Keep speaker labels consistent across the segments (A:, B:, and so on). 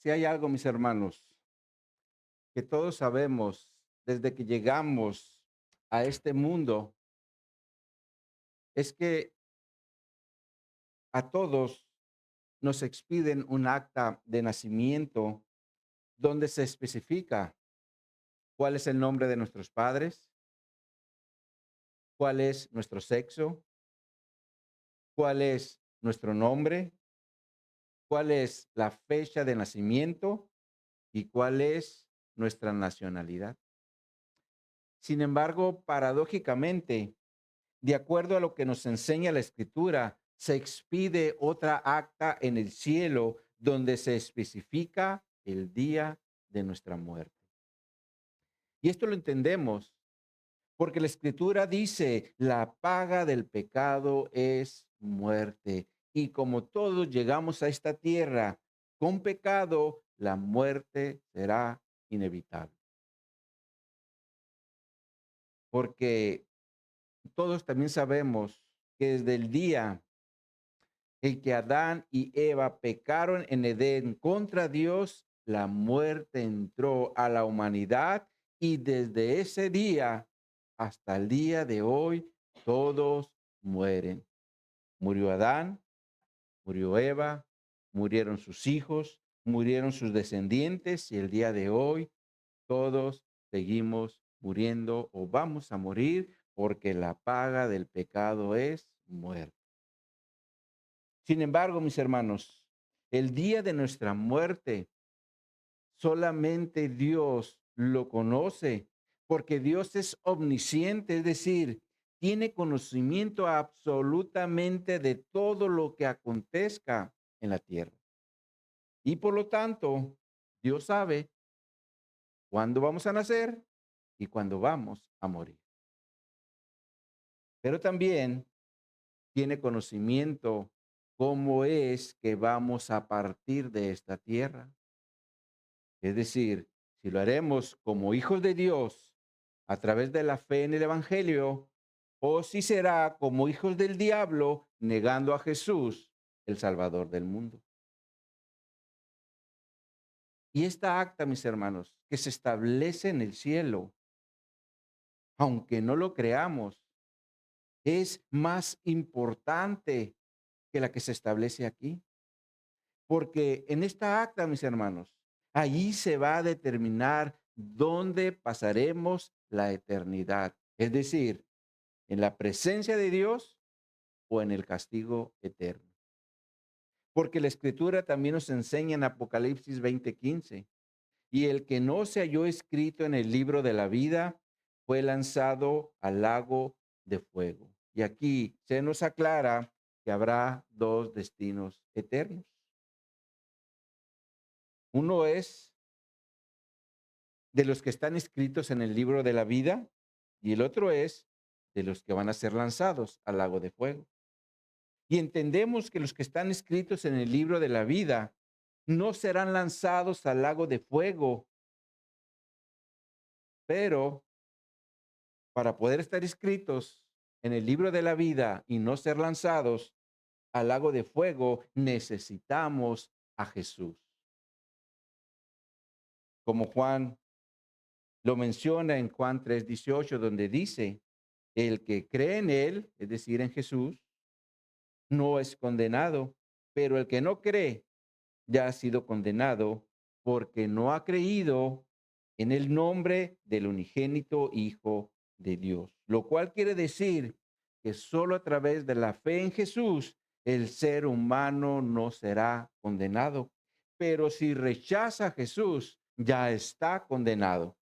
A: Si hay algo, mis hermanos, que todos sabemos desde que llegamos a este mundo, es que a todos nos expiden un acta de nacimiento donde se especifica cuál es el nombre de nuestros padres, cuál es nuestro sexo, cuál es nuestro nombre, cuál es la fecha de nacimiento y cuál es nuestra nacionalidad. Sin embargo, paradójicamente, de acuerdo a lo que nos enseña la Escritura, se expide otra acta en el cielo donde se especifica el día de nuestra muerte. Y esto lo entendemos porque la Escritura dice, la paga del pecado es muerte. Y como todos llegamos a esta tierra con pecado, la muerte será inevitable. Porque todos también sabemos que desde el día en que Adán y Eva pecaron en Edén contra Dios, la muerte entró a la humanidad y desde ese día hasta el día de hoy todos mueren. Murió Adán, murió Eva, murieron sus hijos, murieron sus descendientes y el día de hoy todos seguimos muriendo o vamos a morir porque la paga del pecado es muerte. Sin embargo, mis hermanos, el día de nuestra muerte solamente Dios lo conoce, porque Dios es omnisciente, es decir, tiene conocimiento absolutamente de todo lo que acontezca en la tierra. Y por lo tanto, Dios sabe cuándo vamos a nacer y cuándo vamos a morir. Pero también tiene conocimiento cómo es que vamos a partir de esta tierra. Es decir, si lo haremos como hijos de Dios a través de la fe en el Evangelio, o si será como hijos del diablo negando a Jesús, el Salvador del mundo. Y esta acta, mis hermanos, que se establece en el cielo, aunque no lo creamos, es más importante que la que se establece aquí. Porque en esta acta, mis hermanos, allí se va a determinar dónde pasaremos la eternidad. Es decir, en la presencia de Dios o en el castigo eterno. Porque la Escritura también nos enseña en Apocalipsis 20:15, y el que no se halló escrito en el libro de la vida fue lanzado al lago de fuego. Y aquí se nos aclara que habrá dos destinos eternos. Uno es de los que están escritos en el libro de la vida y el otro es de los que van a ser lanzados al lago de fuego. Y entendemos que los que están escritos en el libro de la vida no serán lanzados al lago de fuego, pero para poder estar escritos en el libro de la vida y no ser lanzados al lago de fuego, necesitamos a Jesús. Como Juan lo menciona en Juan 3:18, donde dice, el que cree en él, es decir, en Jesús, no es condenado, pero el que no cree ya ha sido condenado porque no ha creído en el nombre del unigénito Hijo de Dios, lo cual quiere decir que solo a través de la fe en Jesús el ser humano no será condenado. Pero si rechaza a Jesús, ya está condenado.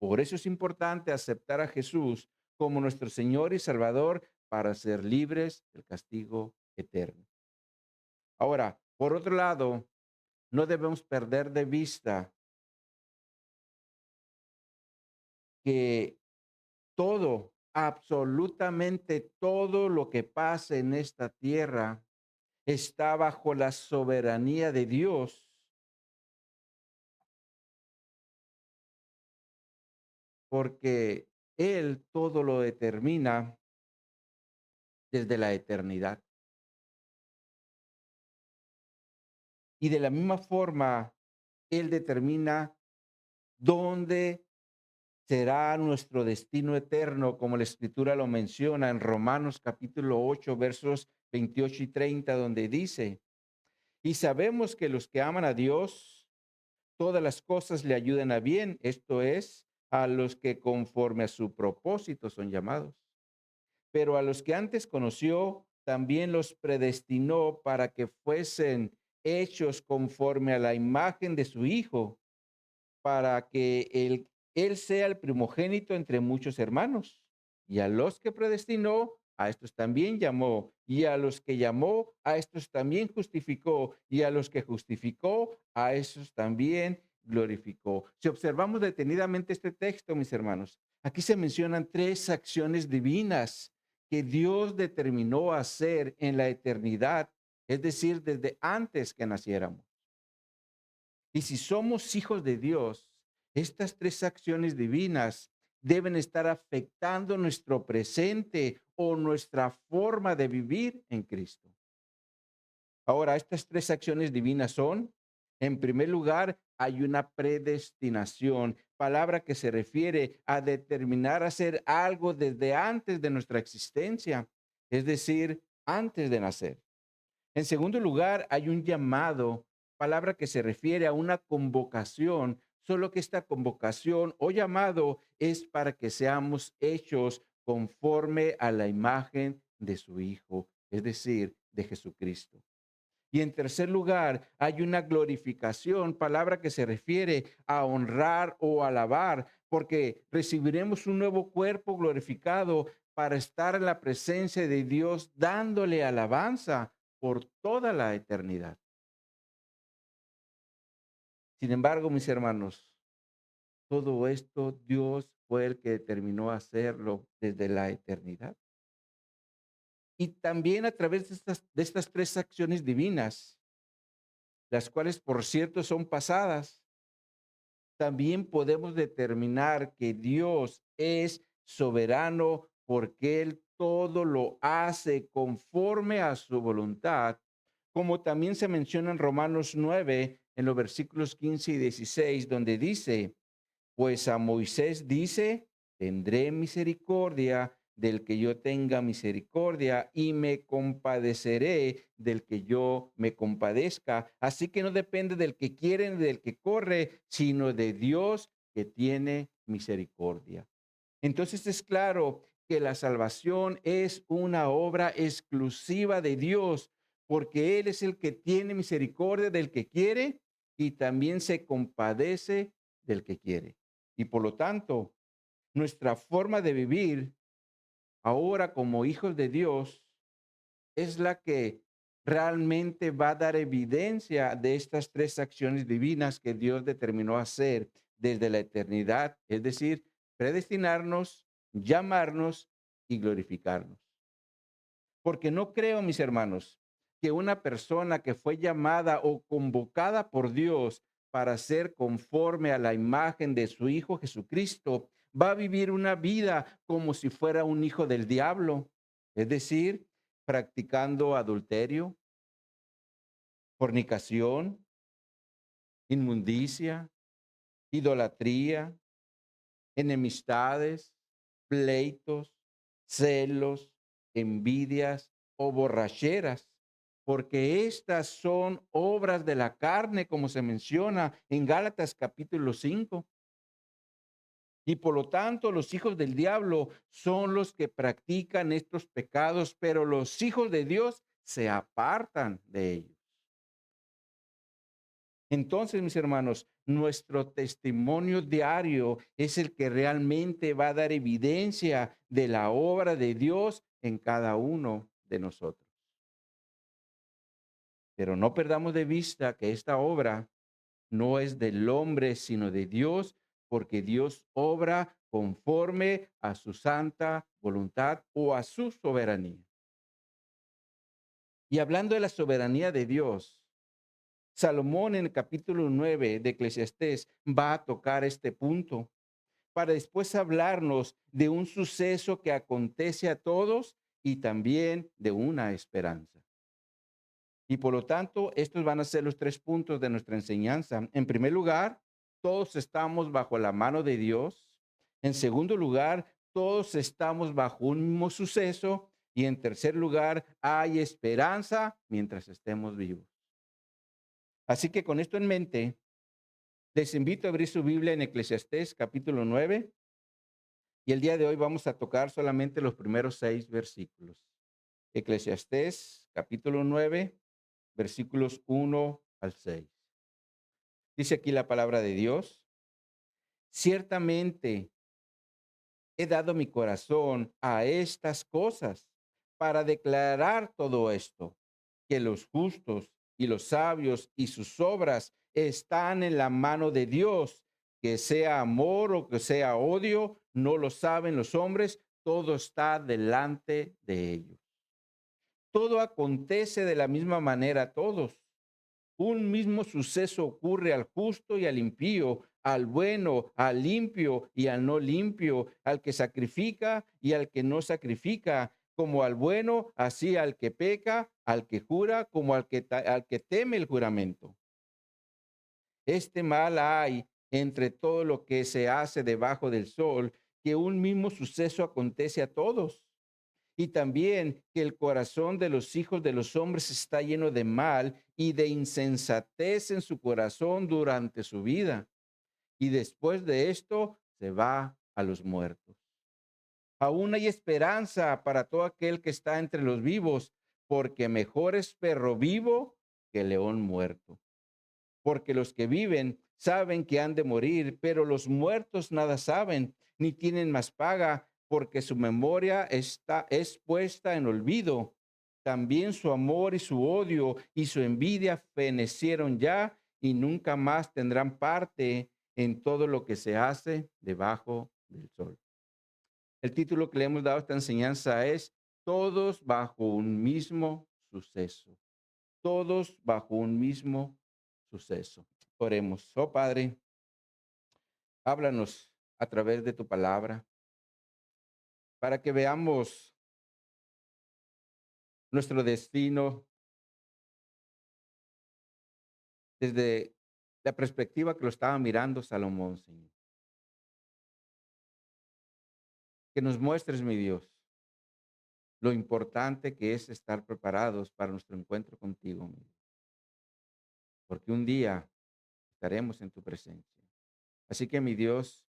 A: Por eso es importante aceptar a Jesús como nuestro Señor y Salvador para ser libres del castigo eterno. Ahora, por otro lado, no debemos perder de vista que todo, absolutamente todo lo que pasa en esta tierra está bajo la soberanía de Dios, porque Él todo lo determina desde la eternidad. Y de la misma forma Él determina dónde será nuestro destino eterno, como la Escritura lo menciona en Romanos capítulo 8, versos 28 y 30, donde dice, y sabemos que los que aman a Dios, todas las cosas le ayudan a bien, esto es, a los que conforme a su propósito son llamados. Pero a los que antes conoció, también los predestinó para que fuesen hechos conforme a la imagen de su Hijo, para que él sea el primogénito entre muchos hermanos. Y a los que predestinó, a estos también llamó. Y a los que llamó, a estos también justificó. Y a los que justificó, a esos también glorificó. Si observamos detenidamente este texto, mis hermanos, aquí se mencionan tres acciones divinas que Dios determinó hacer en la eternidad, es decir, desde antes que naciéramos. Y si somos hijos de Dios, estas tres acciones divinas deben estar afectando nuestro presente o nuestra forma de vivir en Cristo. Ahora, estas tres acciones divinas son, en primer lugar, hay una predestinación, palabra que se refiere a determinar hacer algo desde antes de nuestra existencia, es decir, antes de nacer. En segundo lugar, hay un llamado, palabra que se refiere a una convocación, solo que esta convocación o llamado es para que seamos hechos conforme a la imagen de su Hijo, es decir, de Jesucristo. Y en tercer lugar, hay una glorificación, palabra que se refiere a honrar o alabar, porque recibiremos un nuevo cuerpo glorificado para estar en la presencia de Dios, dándole alabanza por toda la eternidad. Sin embargo, mis hermanos, todo esto Dios fue el que determinó hacerlo desde la eternidad. Y también a través de estas tres acciones divinas, las cuales, por cierto, son pasadas, también podemos determinar que Dios es soberano porque Él todo lo hace conforme a su voluntad, como también se menciona en Romanos 9, en los versículos 15 y 16, donde dice, pues a Moisés dice, tendré misericordia del que yo tenga misericordia y me compadeceré del que yo me compadezca. Así que no depende del que quiere ni del que corre, sino de Dios que tiene misericordia. Entonces es claro que la salvación es una obra exclusiva de Dios, porque Él es el que tiene misericordia del que quiere y también se compadece del que quiere. Y por lo tanto, nuestra forma de vivir ahora como hijos de Dios es la que realmente va a dar evidencia de estas tres acciones divinas que Dios determinó hacer desde la eternidad, es decir, predestinarnos, llamarnos y glorificarnos. Porque no creo, mis hermanos, que una persona que fue llamada o convocada por Dios para ser conforme a la imagen de su Hijo Jesucristo va a vivir una vida como si fuera un hijo del diablo, es decir, practicando adulterio, fornicación, inmundicia, idolatría, enemistades, pleitos, celos, envidias o borracheras, porque estas son obras de la carne, como se menciona en Gálatas capítulo 5. Y por lo tanto, los hijos del diablo son los que practican estos pecados, pero los hijos de Dios se apartan de ellos. Entonces, mis hermanos, nuestro testimonio diario es el que realmente va a dar evidencia de la obra de Dios en cada uno de nosotros. Pero no perdamos de vista que esta obra no es del hombre, sino de Dios, porque Dios obra conforme a su santa voluntad o a su soberanía. Y hablando de la soberanía de Dios, Salomón en el capítulo 9 de Eclesiastés va a tocar este punto para después hablarnos de un suceso que acontece a todos y también de una esperanza. Y por lo tanto, estos van a ser los 3 puntos de nuestra enseñanza. En primer lugar, todos estamos bajo la mano de Dios. En segundo lugar, todos estamos bajo un mismo suceso. Y en tercer lugar, hay esperanza mientras estemos vivos. Así que con esto en mente, les invito a abrir su Biblia en Eclesiastés capítulo 9 y el día de hoy vamos a tocar solamente los primeros 6 versículos. Eclesiastés capítulo 9, versículos 1 al 6. Dice aquí la palabra de Dios: ciertamente he dado mi corazón a estas cosas para declarar todo esto, que los justos y los sabios y sus obras están en la mano de Dios, que sea amor o que sea odio, no lo saben los hombres, todo está delante de ellos. Todo acontece de la misma manera a todos. Un mismo suceso ocurre al justo y al impío, al bueno, al limpio y al no limpio, al que sacrifica y al que no sacrifica, como al bueno, así al que peca, al que jura, como al que teme el juramento. Este mal hay entre todo lo que se hace debajo del sol, que un mismo suceso acontece a todos. Y también que el corazón de los hijos de los hombres está lleno de mal y de insensatez en su corazón durante su vida. Y después de esto se va a los muertos. Aún hay esperanza para todo aquel que está entre los vivos, porque mejor es perro vivo que león muerto. Porque los que viven saben que han de morir, pero los muertos nada saben, ni tienen más paga, porque su memoria es puesta en olvido. También su amor y su odio y su envidia fenecieron ya y nunca más tendrán parte en todo lo que se hace debajo del sol. El título que le hemos dado a esta enseñanza es Todos bajo un mismo suceso. Todos bajo un mismo suceso. Oremos. Oh Padre, háblanos a través de tu palabra para que veamos nuestro destino desde la perspectiva que lo estaba mirando Salomón, Señor. Que nos muestres, mi Dios, lo importante que es estar preparados para nuestro encuentro contigo, mi Dios, porque un día estaremos en tu presencia. Así que, mi Dios,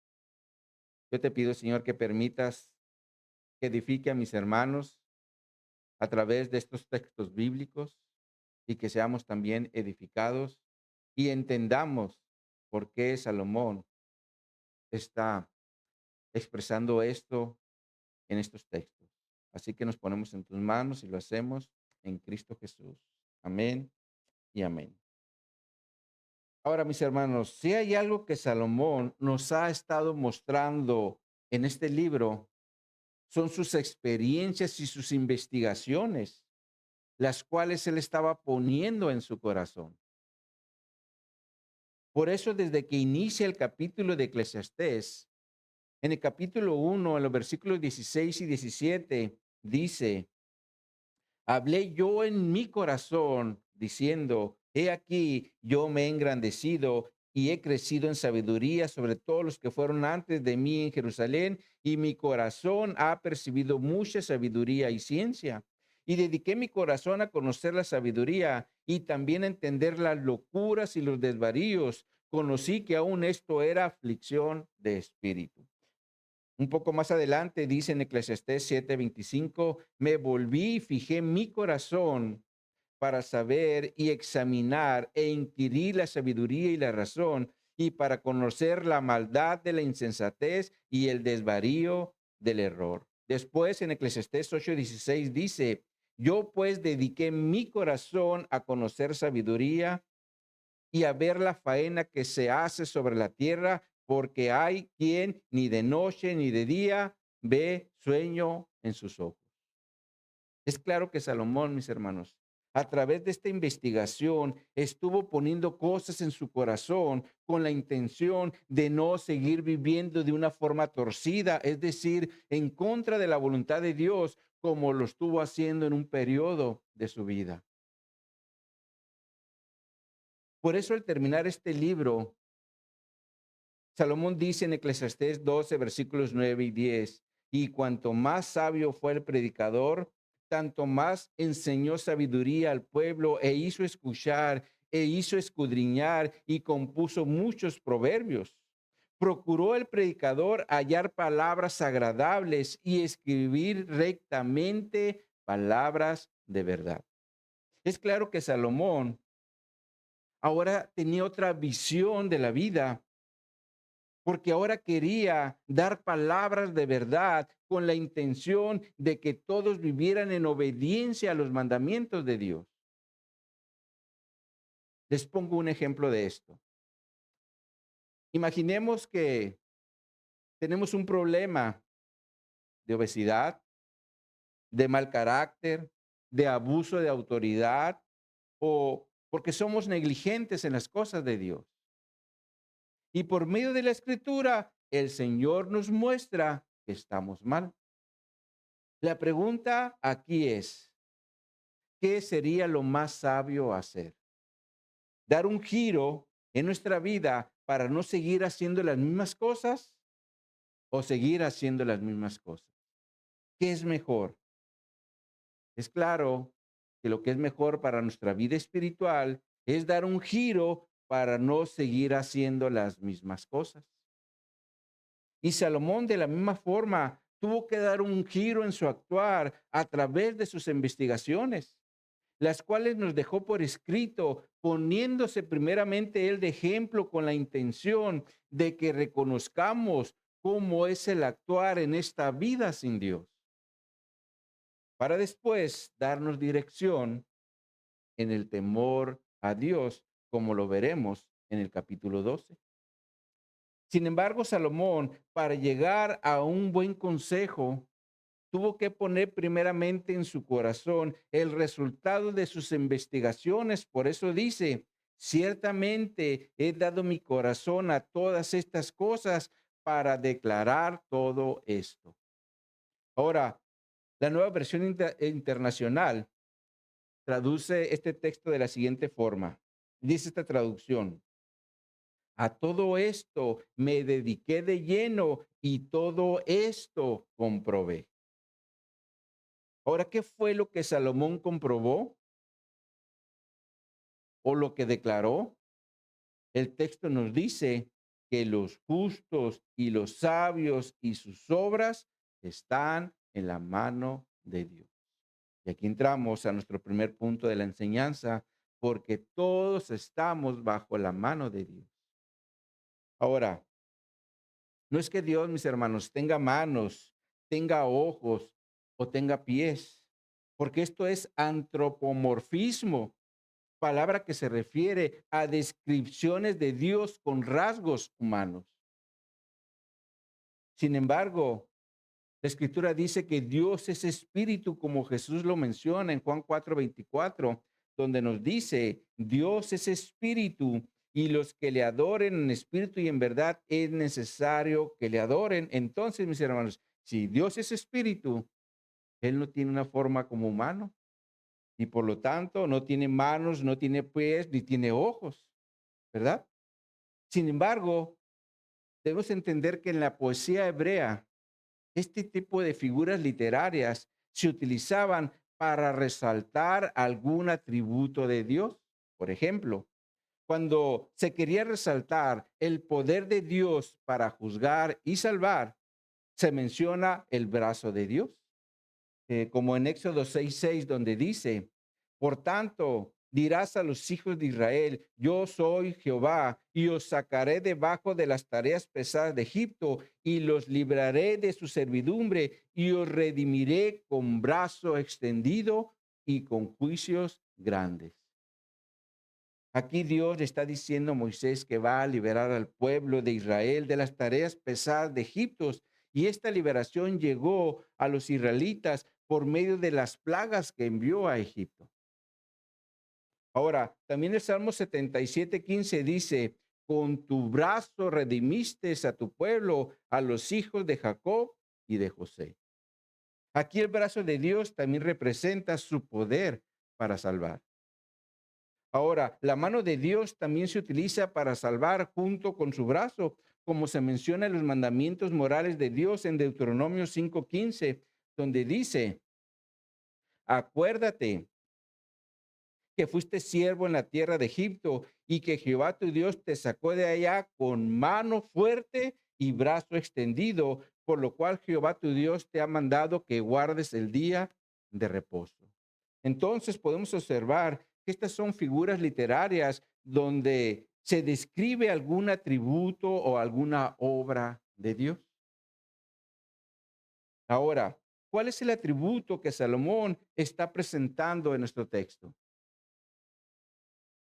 A: yo te pido, Señor, que permitas que edifique a mis hermanos a través de estos textos bíblicos y que seamos también edificados y entendamos por qué Salomón está expresando esto en estos textos. Así que nos ponemos en tus manos y lo hacemos en Cristo Jesús. Amén y amén. Ahora, mis hermanos, si hay algo que Salomón nos ha estado mostrando en este libro, son sus experiencias y sus investigaciones, las cuales él estaba poniendo en su corazón. Por eso, desde que inicia el capítulo de Eclesiastés, en el capítulo 1, en los versículos 16 y 17, dice: hablé yo en mi corazón diciendo, he aquí, yo me he engrandecido y he crecido en sabiduría sobre todos los que fueron antes de mí en Jerusalén, y mi corazón ha percibido mucha sabiduría y ciencia. Y dediqué mi corazón a conocer la sabiduría y también a entender las locuras y los desvaríos. Conocí que aún esto era aflicción de espíritu. Un poco más adelante dice en Eclesiastés 7:25, me volví y fijé mi corazón para saber y examinar e inquirir la sabiduría y la razón, y para conocer la maldad de la insensatez y el desvarío del error. Después en Eclesiastés 8:16 dice, yo pues dediqué mi corazón a conocer sabiduría y a ver la faena que se hace sobre la tierra, porque hay quien ni de noche ni de día ve sueño en sus ojos. Es claro que Salomón, mis hermanos, a través de esta investigación estuvo poniendo cosas en su corazón con la intención de no seguir viviendo de una forma torcida, es decir, en contra de la voluntad de Dios, como lo estuvo haciendo en un periodo de su vida. Por eso al terminar este libro, Salomón dice en Eclesiastés 12, versículos 9 y 10, y cuanto más sabio fue el predicador, tanto más enseñó sabiduría al pueblo e hizo escuchar e hizo escudriñar y compuso muchos proverbios. Procuró el predicador hallar palabras agradables y escribir rectamente palabras de verdad. Es claro que Salomón ahora tenía otra visión de la vida porque ahora quería dar palabras de verdad con la intención de que todos vivieran en obediencia a los mandamientos de Dios. Les pongo un ejemplo de esto. Imaginemos que tenemos un problema de obesidad, de mal carácter, de abuso de autoridad o porque somos negligentes en las cosas de Dios. Y por medio de la escritura, el Señor nos muestra que estamos mal. La pregunta aquí es, ¿qué sería lo más sabio hacer? ¿Dar un giro en nuestra vida para no seguir haciendo las mismas cosas o seguir haciendo las mismas cosas? ¿Qué es mejor? Es claro que lo que es mejor para nuestra vida espiritual es dar un giro para no seguir haciendo las mismas cosas. Y Salomón de la misma forma tuvo que dar un giro en su actuar a través de sus investigaciones, las cuales nos dejó por escrito, poniéndose primeramente él de ejemplo con la intención de que reconozcamos cómo es el actuar en esta vida sin Dios, para después darnos dirección en el temor a Dios, como lo veremos en el capítulo 12. Sin embargo, Salomón, para llegar a un buen consejo, tuvo que poner primeramente en su corazón el resultado de sus investigaciones. Por eso dice, ciertamente he dado mi corazón a todas estas cosas para declarar todo esto. Ahora, la nueva versión internacional traduce este texto de la siguiente forma. Dice esta traducción: a todo esto me dediqué de lleno y todo esto comprobé. Ahora, ¿qué fue lo que Salomón comprobó o lo que declaró? El texto nos dice que los justos y los sabios y sus obras están en la mano de Dios. Y aquí entramos a nuestro primer punto de la enseñanza, porque todos estamos bajo la mano de Dios. Ahora, no es que Dios, mis hermanos, tenga manos, tenga ojos o tenga pies, porque esto es antropomorfismo, palabra que se refiere a descripciones de Dios con rasgos humanos. Sin embargo, la escritura dice que Dios es espíritu, como Jesús lo menciona en Juan 4:24, donde nos dice, Dios es espíritu y los que le adoren en espíritu y en verdad es necesario que le adoren. Entonces, mis hermanos, si Dios es espíritu, Él no tiene una forma como humano y por lo tanto no tiene manos, no tiene pies, ni tiene ojos, ¿verdad? Sin embargo, debemos entender que en la poesía hebrea, este tipo de figuras literarias se utilizaban para resaltar algún atributo de Dios. Por ejemplo, cuando se quería resaltar el poder de Dios para juzgar y salvar, se menciona el brazo de Dios, como en Éxodo 6:6, donde dice, por tanto, dirás a los hijos de Israel, yo soy Jehová, y os sacaré debajo de las tareas pesadas de Egipto, y los libraré de su servidumbre, y os redimiré con brazo extendido y con juicios grandes. Aquí Dios le está diciendo a Moisés que va a liberar al pueblo de Israel de las tareas pesadas de Egipto. Y esta liberación llegó a los israelitas por medio de las plagas que envió a Egipto. Ahora, también el Salmo 77:15 dice, con tu brazo redimiste a tu pueblo, a los hijos de Jacob y de José. Aquí el brazo de Dios también representa su poder para salvar. Ahora, la mano de Dios también se utiliza para salvar junto con su brazo, como se menciona en los mandamientos morales de Dios en Deuteronomio 5:15, donde dice, acuérdate que fuiste siervo en la tierra de Egipto y que Jehová tu Dios te sacó de allá con mano fuerte y brazo extendido, por lo cual Jehová tu Dios te ha mandado que guardes el día de reposo. Entonces podemos observar que estas son figuras literarias donde se describe algún atributo o alguna obra de Dios. Ahora, ¿cuál es el atributo que Salomón está presentando en nuestro texto?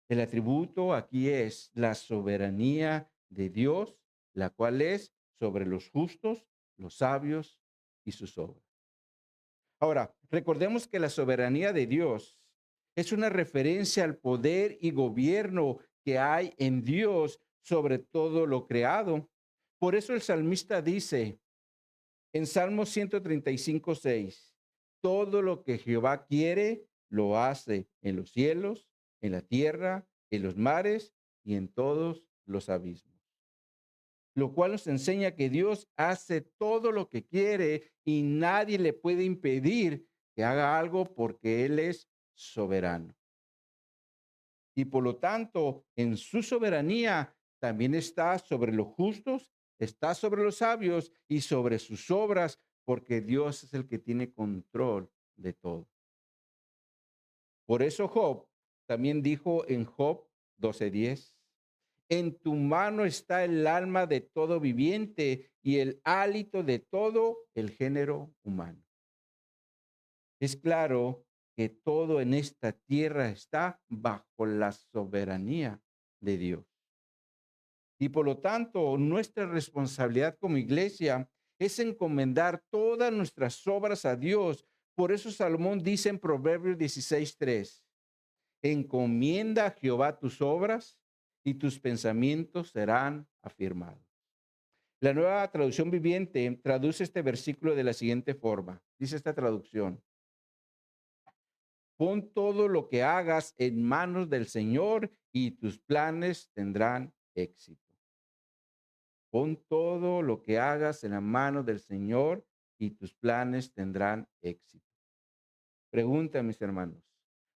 A: El atributo aquí es la soberanía de Dios, la cual es sobre los justos, los sabios y sus obras. Ahora, recordemos que la soberanía de Dios es una referencia al poder y gobierno que hay en Dios sobre todo lo creado. Por eso el salmista dice en Salmo 135:6, todo lo que Jehová quiere, lo hace en los cielos, en la tierra, en los mares y en todos los abismos. Lo cual nos enseña que Dios hace todo lo que quiere y nadie le puede impedir que haga algo porque Él es soberano. Y por lo tanto, en su soberanía también está sobre los justos, está sobre los sabios y sobre sus obras, porque Dios es el que tiene control de todo. Por eso Job también dijo en Job 12:10, en tu mano está el alma de todo viviente y el hálito de todo el género humano. Es claro que todo en esta tierra está bajo la soberanía de Dios. Y por lo tanto, nuestra responsabilidad como iglesia es encomendar todas nuestras obras a Dios. Por eso Salomón dice en Proverbios 16:3, encomienda a Jehová tus obras y tus pensamientos serán afirmados. La nueva traducción viviente traduce este versículo de la siguiente forma. Dice esta traducción, pon todo lo que hagas en manos del Señor y tus planes tendrán éxito. Pon todo lo que hagas en la mano del Señor y tus planes tendrán éxito. Pregunta, mis hermanos,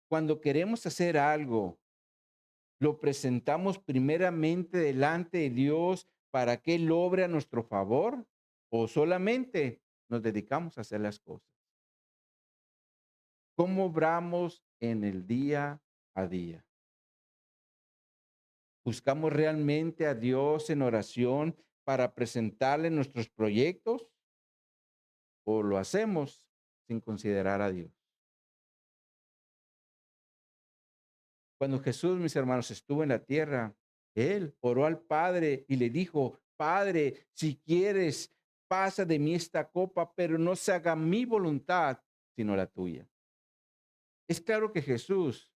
A: cuando queremos hacer algo, ¿lo presentamos primeramente delante de Dios para que Él obre a nuestro favor o solamente nos dedicamos a hacer las cosas? ¿Cómo obramos en el día a día? ¿Buscamos realmente a Dios en oración para presentarle nuestros proyectos o lo hacemos sin considerar a Dios? Cuando Jesús, mis hermanos, estuvo en la tierra, Él oró al Padre y le dijo, Padre, si quieres, pasa de mí esta copa, pero no se haga mi voluntad, sino la tuya. Es claro que Jesús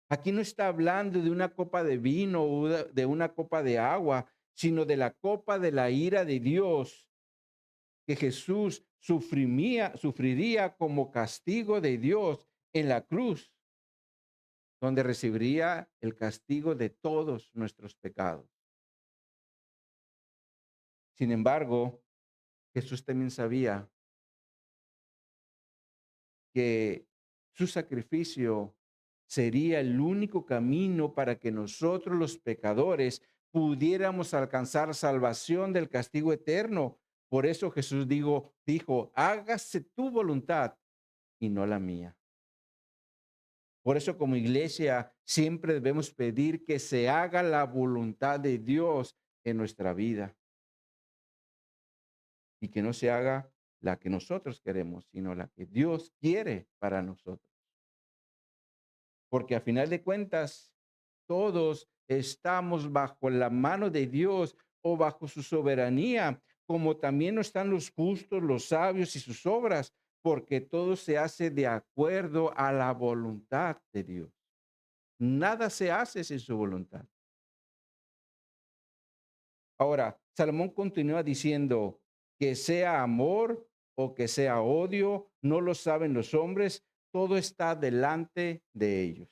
A: aquí no está hablando de una copa de vino o de una copa de agua, sino de la copa de la ira de Dios que Jesús sufriría como castigo de Dios en la cruz, donde recibiría el castigo de todos nuestros pecados. Sin embargo, Jesús también sabía que su sacrificio sería el único camino para que nosotros los pecadores pudiéramos alcanzar salvación del castigo eterno. Por eso Jesús dijo, hágase tu voluntad y no la mía. Por eso como iglesia siempre debemos pedir que se haga la voluntad de Dios en nuestra vida y que no se haga la que nosotros queremos, sino la que Dios quiere para nosotros. Porque a final de cuentas, todos estamos bajo la mano de Dios o bajo su soberanía, como también no están los justos, los sabios y sus obras, porque todo se hace de acuerdo a la voluntad de Dios. Nada se hace sin su voluntad. Ahora, Salomón continúa diciendo que sea amor o que sea odio, no lo saben los hombres, todo está delante de ellos.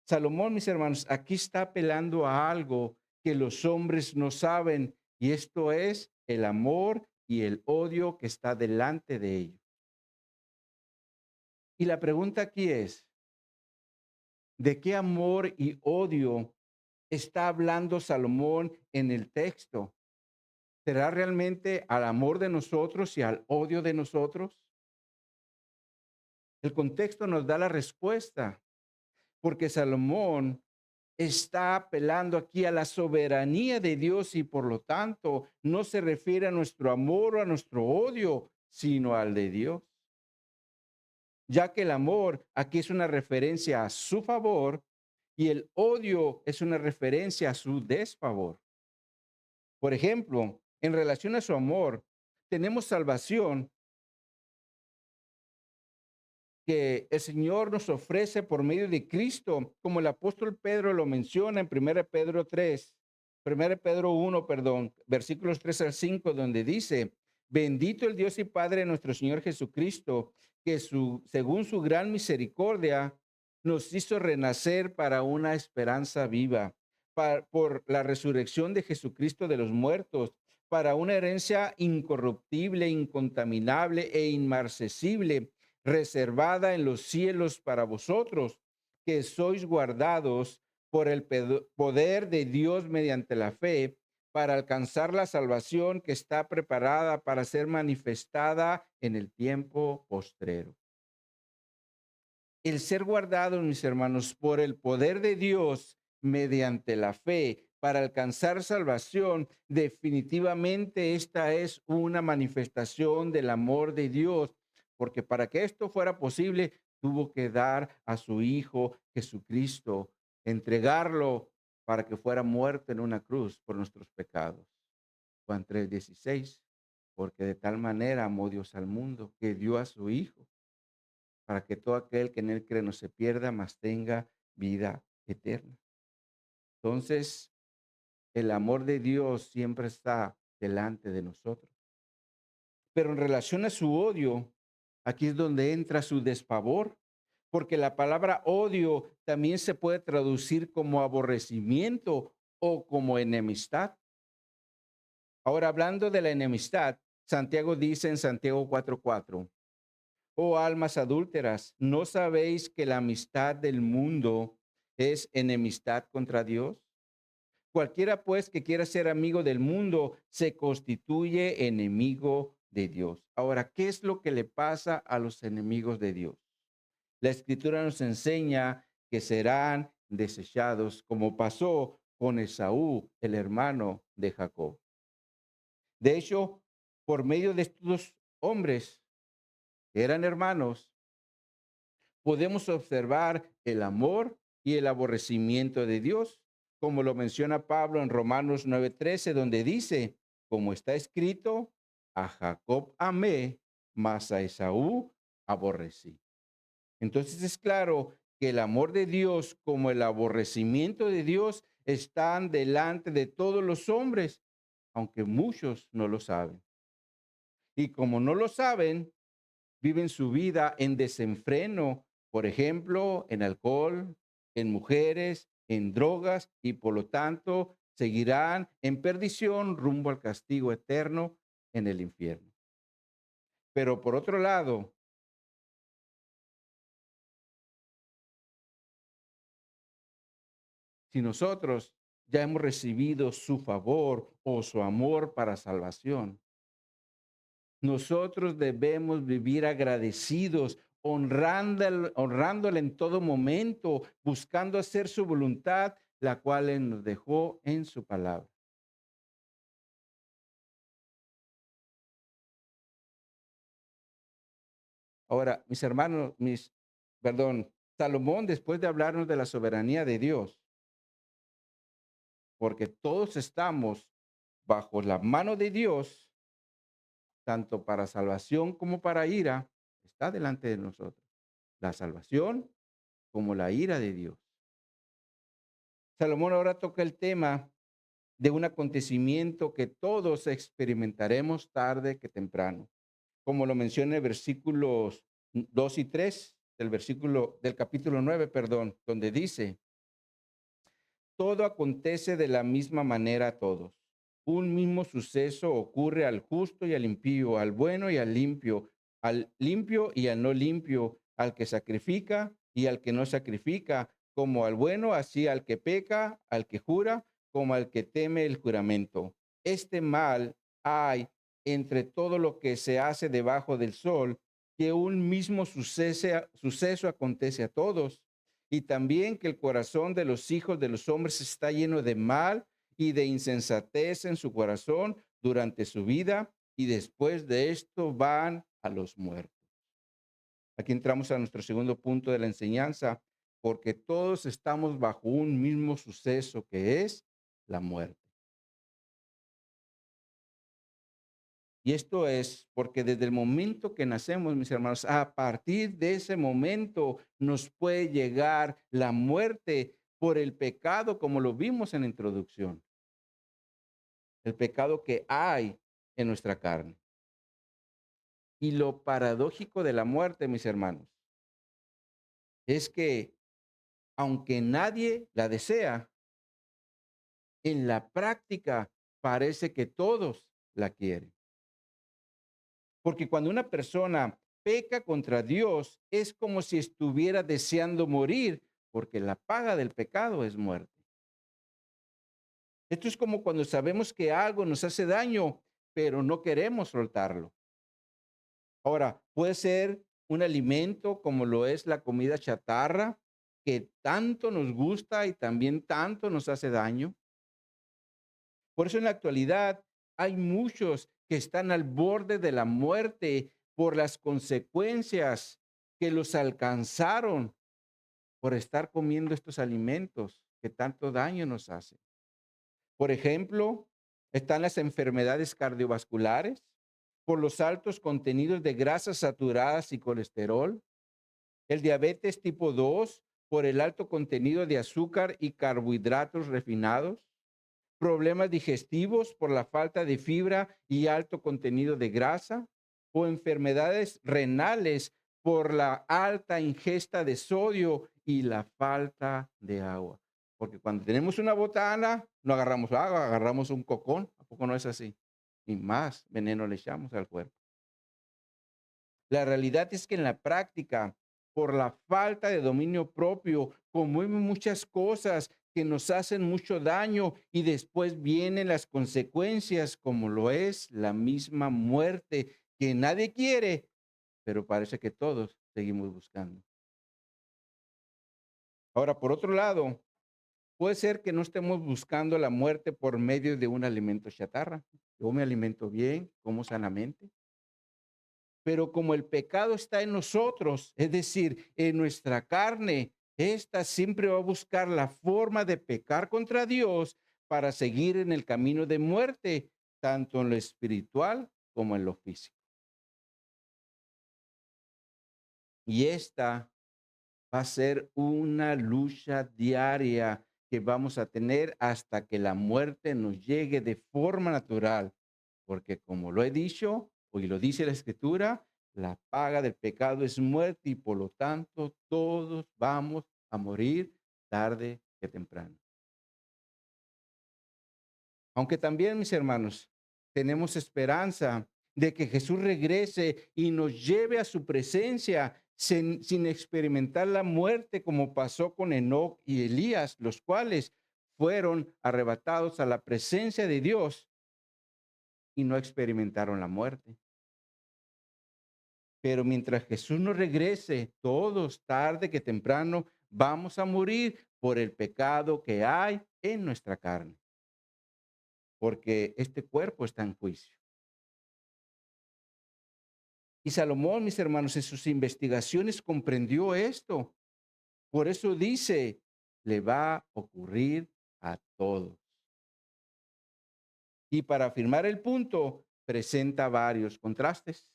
A: Salomón, mis hermanos, aquí está apelando a algo que los hombres no saben, y esto es el amor y el odio que está delante de ellos. Y la pregunta aquí es, ¿de qué amor y odio está hablando Salomón en el texto? ¿Será realmente al amor de nosotros y al odio de nosotros? El contexto nos da la respuesta, porque Salomón está apelando aquí a la soberanía de Dios y por lo tanto no se refiere a nuestro amor o a nuestro odio, sino al de Dios, ya que el amor aquí es una referencia a su favor y el odio es una referencia a su desfavor. Por ejemplo, en relación a su amor, tenemos salvación que el Señor nos ofrece por medio de Cristo, como el apóstol Pedro lo menciona en 1 Pedro 1, perdón, versículos 3 al 5, donde dice, bendito el Dios y Padre de nuestro Señor Jesucristo, que según su gran misericordia nos hizo renacer para una esperanza viva, por la resurrección de Jesucristo de los muertos, para una herencia incorruptible, incontaminable e inmarcesible, reservada en los cielos para vosotros, que sois guardados por el poder de Dios mediante la fe, para alcanzar la salvación que está preparada para ser manifestada en el tiempo postrero. El ser guardado, mis hermanos, por el poder de Dios mediante la fe para alcanzar salvación, definitivamente esta es una manifestación del amor de Dios, porque para que esto fuera posible, tuvo que dar a su Hijo Jesucristo, entregarlo para que fuera muerto en una cruz por nuestros pecados. Juan 3:16, porque de tal manera amó Dios al mundo que dio a su Hijo para que todo aquel que en él cree no se pierda, mas tenga vida eterna. Entonces, el amor de Dios siempre está delante de nosotros. Pero en relación a su odio, aquí es donde entra su despavor, porque la palabra odio también se puede traducir como aborrecimiento o como enemistad. Ahora, hablando de la enemistad, Santiago dice en Santiago 4:4, oh almas adúlteras, ¿no sabéis que la amistad del mundo es enemistad contra Dios? Cualquiera pues que quiera ser amigo del mundo se constituye enemigo de Dios. Ahora, ¿qué es lo que le pasa a los enemigos de Dios? La escritura nos enseña que serán desechados, como pasó con Esaú, el hermano de Jacob. De hecho, por medio de estos hombres que eran hermanos, podemos observar el amor y el aborrecimiento de Dios, como lo menciona Pablo en Romanos 9:13, donde dice, como está escrito, a Jacob amé, mas a Esaú aborrecí. Entonces es claro que el amor de Dios como el aborrecimiento de Dios están delante de todos los hombres, aunque muchos no lo saben. Y como no lo saben, viven su vida en desenfreno, por ejemplo, en alcohol, en mujeres, en drogas, y por lo tanto seguirán en perdición rumbo al castigo eterno en el infierno. Pero por otro lado, si nosotros ya hemos recibido su favor o su amor para salvación, nosotros debemos vivir agradecidos, honrándole en todo momento, buscando hacer su voluntad, la cual Él nos dejó en su palabra. Ahora, mis hermanos, perdón, Salomón, después de hablarnos de la soberanía de Dios, porque todos estamos bajo la mano de Dios, tanto para salvación como para ira, está delante de nosotros. La salvación como la ira de Dios. Salomón ahora toca el tema de un acontecimiento que todos experimentaremos tarde que temprano, como lo menciona en versículos 2 y 3 del capítulo 9, perdón, donde dice, Todo acontece de la misma manera a todos. Un mismo suceso ocurre al justo y al impío, al bueno y al limpio y al no limpio, al que sacrifica y al que no sacrifica, como al bueno, así al que peca, al que jura, como al que teme el juramento. Este mal hay entre todo lo que se hace debajo del sol, que un mismo suceso acontece a todos, y también que el corazón de los hijos de los hombres está lleno de mal y de insensatez en su corazón durante su vida, y después de esto van a los muertos. Aquí entramos a nuestro segundo punto de la enseñanza, porque todos estamos bajo un mismo suceso que es la muerte. Y esto es porque desde el momento que nacemos, mis hermanos, a partir de ese momento nos puede llegar la muerte por el pecado, como lo vimos en la introducción, el pecado que hay en nuestra carne. Y lo paradójico de la muerte, mis hermanos, es que aunque nadie la desea, en la práctica parece que todos la quieren. Porque cuando una persona peca contra Dios, es como si estuviera deseando morir, porque la paga del pecado es muerte. Esto es como cuando sabemos que algo nos hace daño, pero no queremos soltarlo. Ahora, puede ser un alimento como lo es la comida chatarra, que tanto nos gusta y también tanto nos hace daño. Por eso en la actualidad hay muchos que están al borde de la muerte por las consecuencias que los alcanzaron por estar comiendo estos alimentos que tanto daño nos hacen. Por ejemplo, están las enfermedades cardiovasculares por los altos contenidos de grasas saturadas y colesterol, el diabetes tipo 2 por el alto contenido de azúcar y carbohidratos refinados, problemas digestivos por la falta de fibra y alto contenido de grasa, o enfermedades renales por la alta ingesta de sodio y la falta de agua. Porque cuando tenemos una botana, no agarramos agua, agarramos un cocón. ¿A poco no es así? Y más veneno le echamos al cuerpo. La realidad es que en la práctica, por la falta de dominio propio, comemos muchas cosas que nos hacen mucho daño y después vienen las consecuencias, como lo es la misma muerte que nadie quiere, pero parece que todos seguimos buscando. Ahora, por otro lado, puede ser que no estemos buscando la muerte por medio de un alimento chatarra. Yo me alimento bien, como sanamente. Pero como el pecado está en nosotros, es decir, en nuestra carne, esta siempre va a buscar la forma de pecar contra Dios para seguir en el camino de muerte, tanto en lo espiritual como en lo físico. Y esta va a ser una lucha diaria que vamos a tener hasta que la muerte nos llegue de forma natural, porque como lo he dicho, y lo dice la Escritura, la paga del pecado es muerte y por lo tanto todos vamos a morir tarde que temprano. Aunque también, mis hermanos, tenemos esperanza de que Jesús regrese y nos lleve a su presencia sin experimentar la muerte como pasó con Enoc y Elías, los cuales fueron arrebatados a la presencia de Dios y no experimentaron la muerte. Pero mientras Jesús no regrese, todos, tarde que temprano, vamos a morir por el pecado que hay en nuestra carne, porque este cuerpo está en juicio. Y Salomón, mis hermanos, en sus investigaciones comprendió esto. Por eso dice, le va a ocurrir a todos. Y para afirmar el punto, presenta varios contrastes.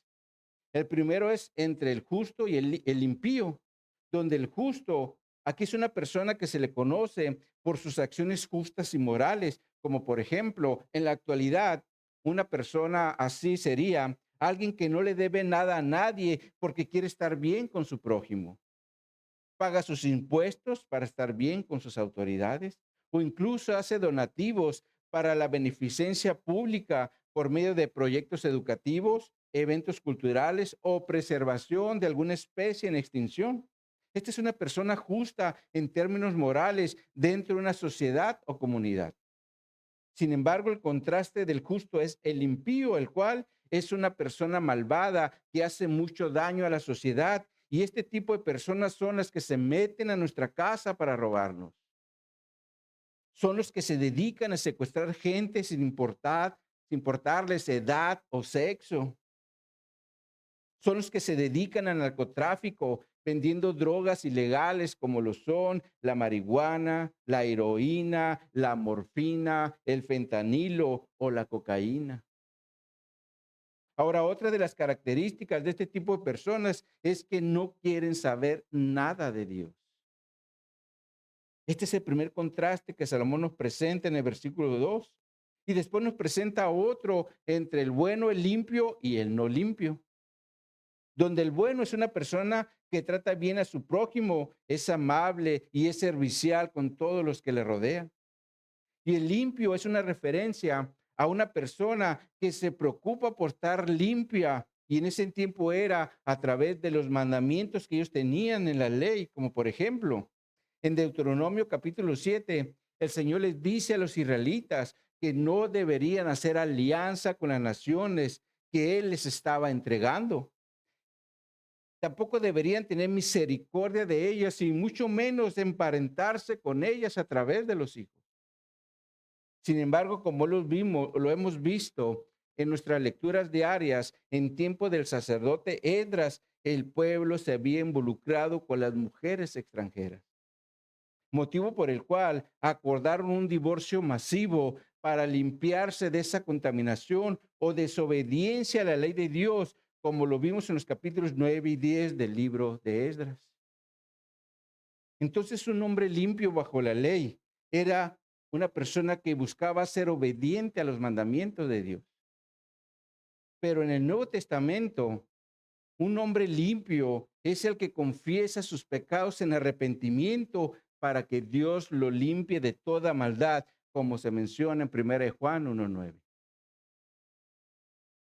A: El primero es entre el justo y el impío, donde el justo, aquí es una persona que se le conoce por sus acciones justas y morales, como por ejemplo, en la actualidad, una persona así sería alguien que no le debe nada a nadie porque quiere estar bien con su prójimo. Paga sus impuestos para estar bien con sus autoridades, o incluso hace donativos para la beneficencia pública por medio de proyectos educativos, eventos culturales o preservación de alguna especie en extinción. Esta es una persona justa en términos morales dentro de una sociedad o comunidad. Sin embargo, el contraste del justo es el impío, el cual es una persona malvada que hace mucho daño a la sociedad. Y este tipo de personas son las que se meten a nuestra casa para robarnos. Son los que se dedican a secuestrar gente sin importarles edad o sexo. Son los que se dedican al narcotráfico, vendiendo drogas ilegales como lo son la marihuana, la heroína, la morfina, el fentanilo o la cocaína. Ahora, otra de las características de este tipo de personas es que no quieren saber nada de Dios. Este es el primer contraste que Salomón nos presenta en el versículo 2. Y después nos presenta otro entre el bueno, el limpio y el no limpio. Donde el bueno es una persona que trata bien a su prójimo, es amable y es servicial con todos los que le rodean. Y el limpio es una referencia a una persona que se preocupa por estar limpia. Y en ese tiempo era a través de los mandamientos que ellos tenían en la ley, como por ejemplo, en Deuteronomio capítulo 7, el Señor les dice a los israelitas que no deberían hacer alianza con las naciones que Él les estaba entregando. Tampoco deberían tener misericordia de ellas y mucho menos emparentarse con ellas a través de los hijos. Sin embargo, como lo hemos visto en nuestras lecturas diarias, en tiempo del sacerdote Esdras, el pueblo se había involucrado con las mujeres extranjeras, motivo por el cual acordaron un divorcio masivo para limpiarse de esa contaminación o desobediencia a la ley de Dios, como lo vimos en los capítulos 9 y 10 del libro de Esdras. Entonces, un hombre limpio bajo la ley era una persona que buscaba ser obediente a los mandamientos de Dios. Pero en el Nuevo Testamento, un hombre limpio es el que confiesa sus pecados en arrepentimiento para que Dios lo limpie de toda maldad, como se menciona en 1 Juan 1:9.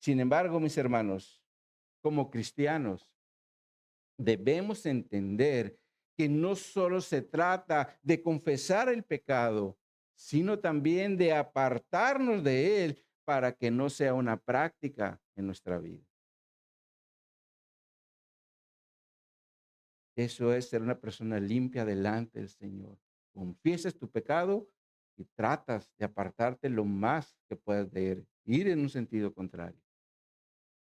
A: Sin embargo, mis hermanos, como cristianos, debemos entender que no solo se trata de confesar el pecado, sino también de apartarnos de él para que no sea una práctica en nuestra vida. Eso es ser una persona limpia delante del Señor. Confiesas tu pecado y tratas de apartarte lo más que puedas de él, ir en un sentido contrario.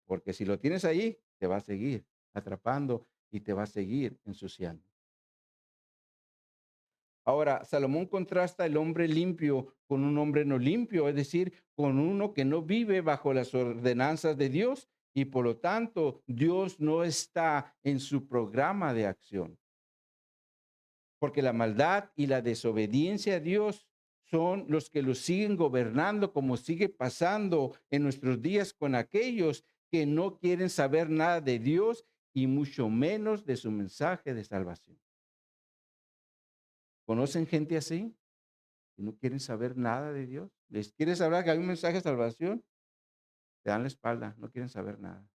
A: Porque si lo tienes ahí, te va a seguir atrapando y te va a seguir ensuciando. Ahora, Salomón contrasta el hombre limpio con un hombre no limpio, es decir, con uno que no vive bajo las ordenanzas de Dios y por lo tanto Dios no está en su programa de acción. Porque la maldad y la desobediencia a Dios son los que los siguen gobernando, como sigue pasando en nuestros días con aquellos que no quieren saber nada de Dios y mucho menos de su mensaje de salvación. ¿Conocen gente así? Que no quieren saber nada de Dios. Les quieres hablar que hay un mensaje de salvación, te dan la espalda, no quieren saber nada.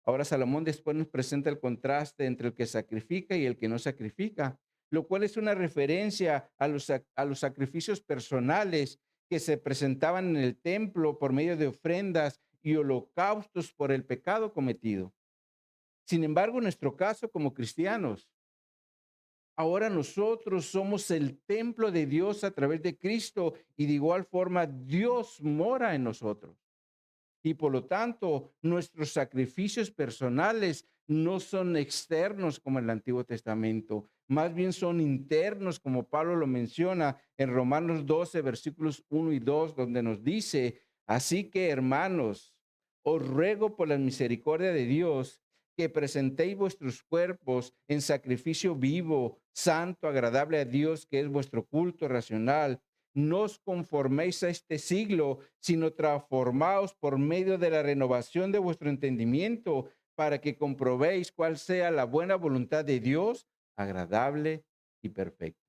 A: Ahora Salomón después nos presenta el contraste entre el que sacrifica y el que no sacrifica, lo cual es una referencia a a los sacrificios personales que se presentaban en el templo por medio de ofrendas y holocaustos por el pecado cometido. Sin embargo, en nuestro caso como cristianos, ahora nosotros somos el templo de Dios a través de Cristo y de igual forma Dios mora en nosotros. Y por lo tanto, nuestros sacrificios personales no son externos como en el Antiguo Testamento, más bien son internos, como Pablo lo menciona en Romanos 12, versículos 1 y 2, donde nos dice, así que hermanos, os ruego por la misericordia de Dios que presentéis vuestros cuerpos en sacrificio vivo, santo, agradable a Dios, que es vuestro culto racional. No os conforméis a este siglo, sino transformaos por medio de la renovación de vuestro entendimiento, para que comprobéis cuál sea la buena voluntad de Dios, agradable y perfecta.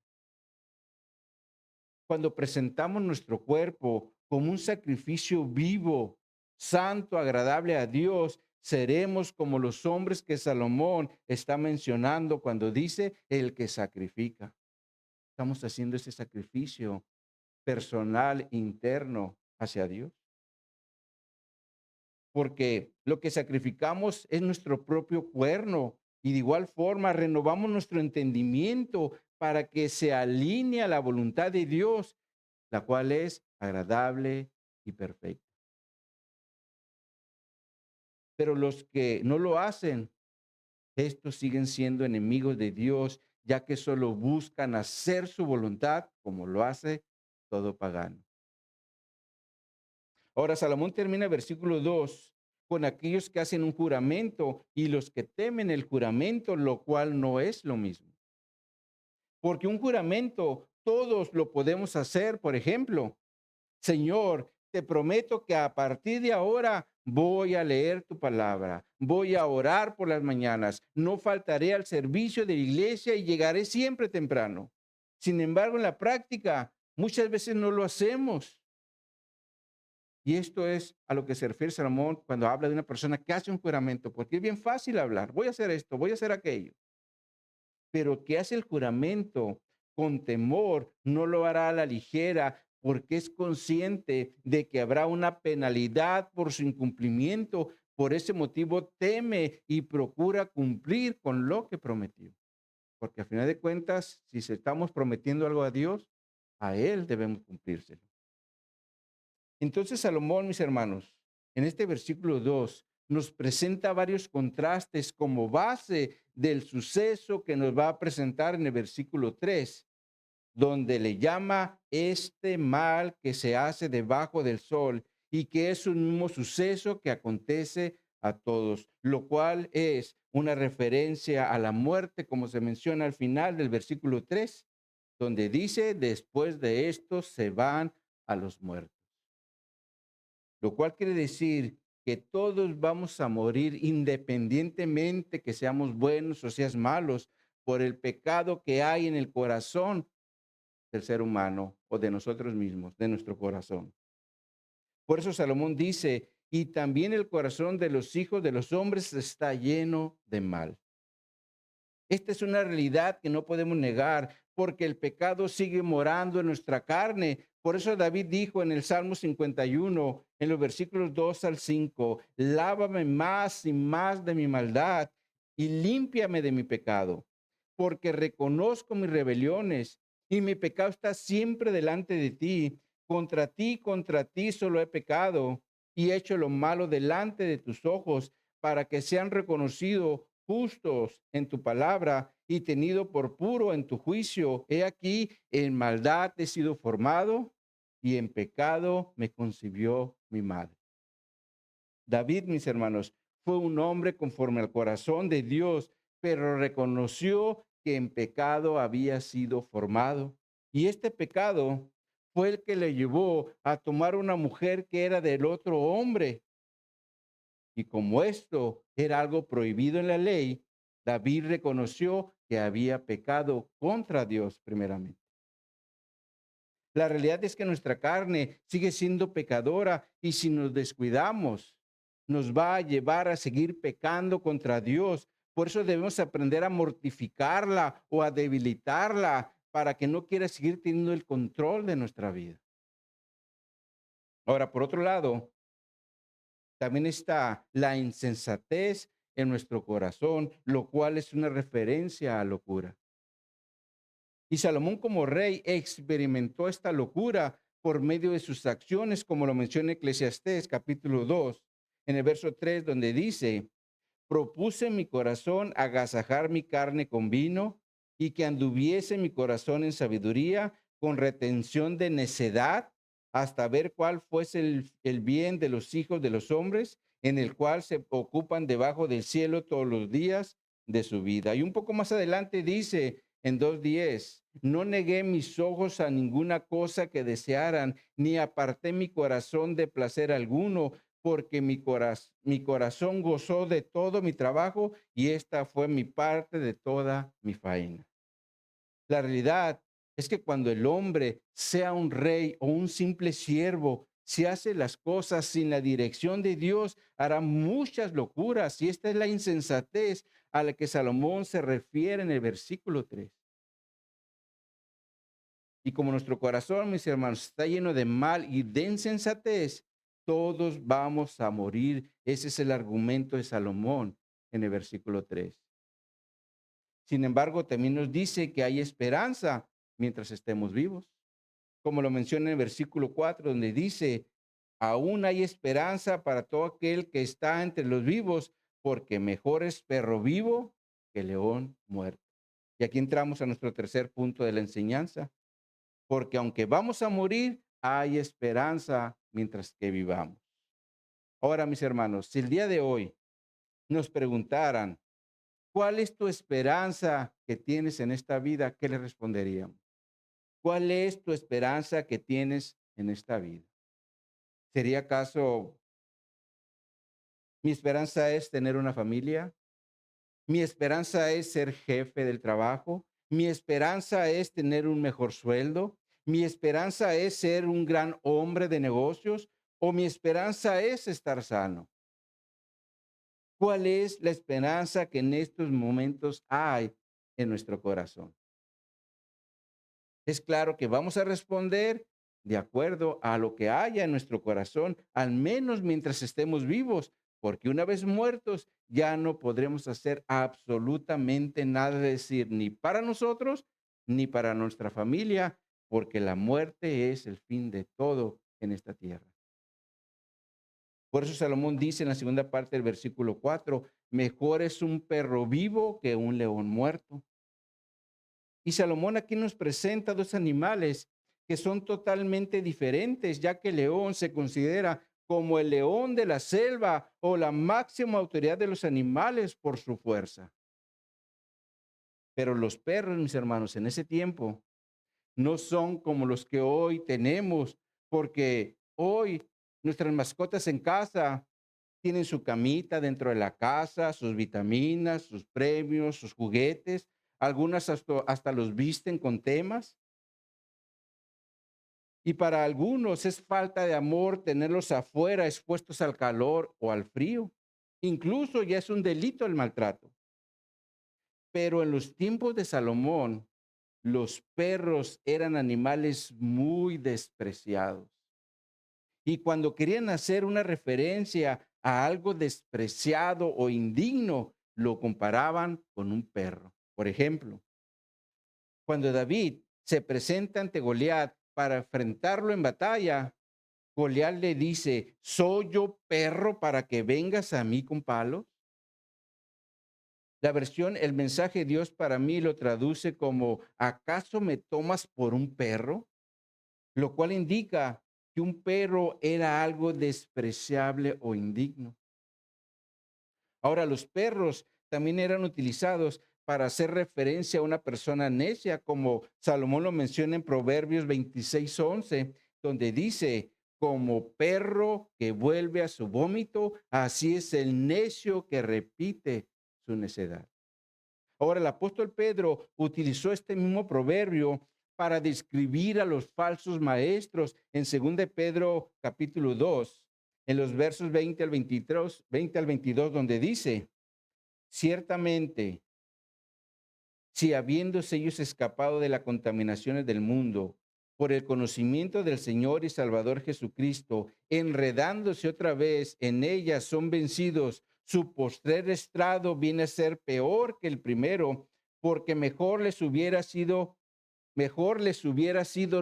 A: Cuando presentamos nuestro cuerpo como un sacrificio vivo, santo, agradable a Dios, seremos como los hombres que Salomón está mencionando cuando dice el que sacrifica. Estamos haciendo ese sacrificio personal, interno hacia Dios. Porque lo que sacrificamos es nuestro propio cuerno y de igual forma renovamos nuestro entendimiento para que se alinee a la voluntad de Dios, la cual es agradable y perfecta. Pero los que no lo hacen, estos siguen siendo enemigos de Dios, ya que solo buscan hacer su voluntad como lo hace todo pagano. Ahora, Salomón termina el versículo 2 con aquellos que hacen un juramento y los que temen el juramento, lo cual no es lo mismo. Porque un juramento todos lo podemos hacer. Por ejemplo, Señor, te prometo que a partir de ahora voy a leer tu palabra, voy a orar por las mañanas, no faltaré al servicio de la iglesia y llegaré siempre temprano. Sin embargo, en la práctica, muchas veces no lo hacemos. Y esto es a lo que se refiere Salomón cuando habla de una persona que hace un juramento, porque es bien fácil hablar, voy a hacer esto, voy a hacer aquello, pero que hace el juramento con temor, no lo hará a la ligera, porque es consciente de que habrá una penalidad por su incumplimiento. Por ese motivo teme y procura cumplir con lo que prometió. Porque a final de cuentas, si se estamos prometiendo algo a Dios, a Él debemos cumplírselo. Entonces Salomón, mis hermanos, en este versículo 2 nos presenta varios contrastes como base del suceso que nos va a presentar en el versículo 3, donde le llama este mal que se hace debajo del sol y que es un mismo suceso que acontece a todos, lo cual es una referencia a la muerte, como se menciona al final del versículo 3, donde dice, después de esto se van a los muertos, lo cual quiere decir que todos vamos a morir independientemente que seamos buenos o seas malos por el pecado que hay en el corazón del ser humano o de nosotros mismos, de nuestro corazón. Por eso Salomón dice, y también el corazón de los hijos de los hombres está lleno de mal. Esta es una realidad que no podemos negar porque el pecado sigue morando en nuestra carne. Por eso David dijo en el Salmo 51, en los versículos 2 al 5, lávame más y más de mi maldad y límpiame de mi pecado, porque reconozco mis rebeliones y mi pecado está siempre delante de ti. Contra ti solo he pecado y he hecho lo malo delante de tus ojos para que sean reconocidos justos en tu palabra y tenido por puro en tu juicio. He aquí, en maldad he sido formado y en pecado me concibió mi madre. David, mis hermanos, fue un hombre conforme al corazón de Dios, pero reconoció que en pecado había sido formado. Y este pecado fue el que le llevó a tomar una mujer que era del otro hombre. Y como esto era algo prohibido en la ley, David reconoció que había pecado contra Dios primeramente. La realidad es que nuestra carne sigue siendo pecadora y si nos descuidamos, nos va a llevar a seguir pecando contra Dios. Por eso debemos aprender a mortificarla o a debilitarla para que no quiera seguir teniendo el control de nuestra vida. Ahora, por otro lado, también está la insensatez en nuestro corazón, lo cual es una referencia a locura. Y Salomón como rey experimentó esta locura por medio de sus acciones, como lo menciona Eclesiastés capítulo 2, en el verso 3, donde dice, propuse en mi corazón agasajar mi carne con vino y que anduviese mi corazón en sabiduría con retención de necedad hasta ver cuál fuese el bien de los hijos de los hombres en el cual se ocupan debajo del cielo todos los días de su vida. Y un poco más adelante dice en 2:10, no negué mis ojos a ninguna cosa que desearan, ni aparté mi corazón de placer alguno, porque mi corazón gozó de todo mi trabajo y esta fue mi parte de toda mi faena. La realidad es que cuando el hombre, sea un rey o un simple siervo, si hace las cosas sin la dirección de Dios, hará muchas locuras. Y esta es la insensatez a la que Salomón se refiere en el versículo 3. Y como nuestro corazón, mis hermanos, está lleno de mal y de insensatez, todos vamos a morir. Ese es el argumento de Salomón en el versículo 3. Sin embargo, también nos dice que hay esperanza mientras estemos vivos, como lo menciona en el versículo 4, donde dice, aún hay esperanza para todo aquel que está entre los vivos, porque mejor es perro vivo que león muerto. Y aquí entramos a nuestro tercer punto de la enseñanza, porque aunque vamos a morir, hay esperanza mientras que vivamos. Ahora, mis hermanos, si el día de hoy nos preguntaran, ¿cuál es tu esperanza que tienes en esta vida? ¿Qué le responderíamos? ¿Cuál es tu esperanza que tienes en esta vida? ¿Sería acaso mi esperanza es tener una familia? ¿Mi esperanza es ser jefe del trabajo? ¿Mi esperanza es tener un mejor sueldo? ¿Mi esperanza es ser un gran hombre de negocios? ¿O mi esperanza es estar sano? ¿Cuál es la esperanza que en estos momentos hay en nuestro corazón? Es claro que vamos a responder de acuerdo a lo que haya en nuestro corazón, al menos mientras estemos vivos, porque una vez muertos ya no podremos hacer absolutamente nada, es decir, ni para nosotros ni para nuestra familia, porque la muerte es el fin de todo en esta tierra. Por eso Salomón dice en la segunda parte del versículo 4, mejor es un perro vivo que un león muerto. Y Salomón aquí nos presenta dos animales que son totalmente diferentes, ya que el león se considera como el león de la selva o la máxima autoridad de los animales por su fuerza. Pero los perros, mis hermanos, en ese tiempo no son como los que hoy tenemos, porque hoy nuestras mascotas en casa tienen su camita dentro de la casa, sus vitaminas, sus premios, sus juguetes. Algunas hasta los visten con temas. Y para algunos es falta de amor tenerlos afuera expuestos al calor o al frío. Incluso ya es un delito el maltrato. Pero en los tiempos de Salomón, los perros eran animales muy despreciados. Y cuando querían hacer una referencia a algo despreciado o indigno, lo comparaban con un perro. Por ejemplo, cuando David se presenta ante Goliat para enfrentarlo en batalla, Goliat le dice, ¿soy yo perro para que vengas a mí con palos? La versión, el mensaje de Dios para mí lo traduce como, ¿acaso me tomas por un perro? Lo cual indica que un perro era algo despreciable o indigno. Ahora, los perros también eran utilizados para hacer referencia a una persona necia, como Salomón lo menciona en Proverbios 26:11, donde dice, como perro que vuelve a su vómito, así es el necio que repite su necedad. Ahora, el apóstol Pedro utilizó este mismo proverbio para describir a los falsos maestros en 2 de Pedro capítulo 2, en los versos 20 al 23, 20 al 22, donde dice, ciertamente, si habiéndose ellos escapado de las contaminaciones del mundo por el conocimiento del Señor y Salvador Jesucristo, enredándose otra vez en ellas, son vencidos, su postrer estrado viene a ser peor que el primero, porque mejor les hubiera sido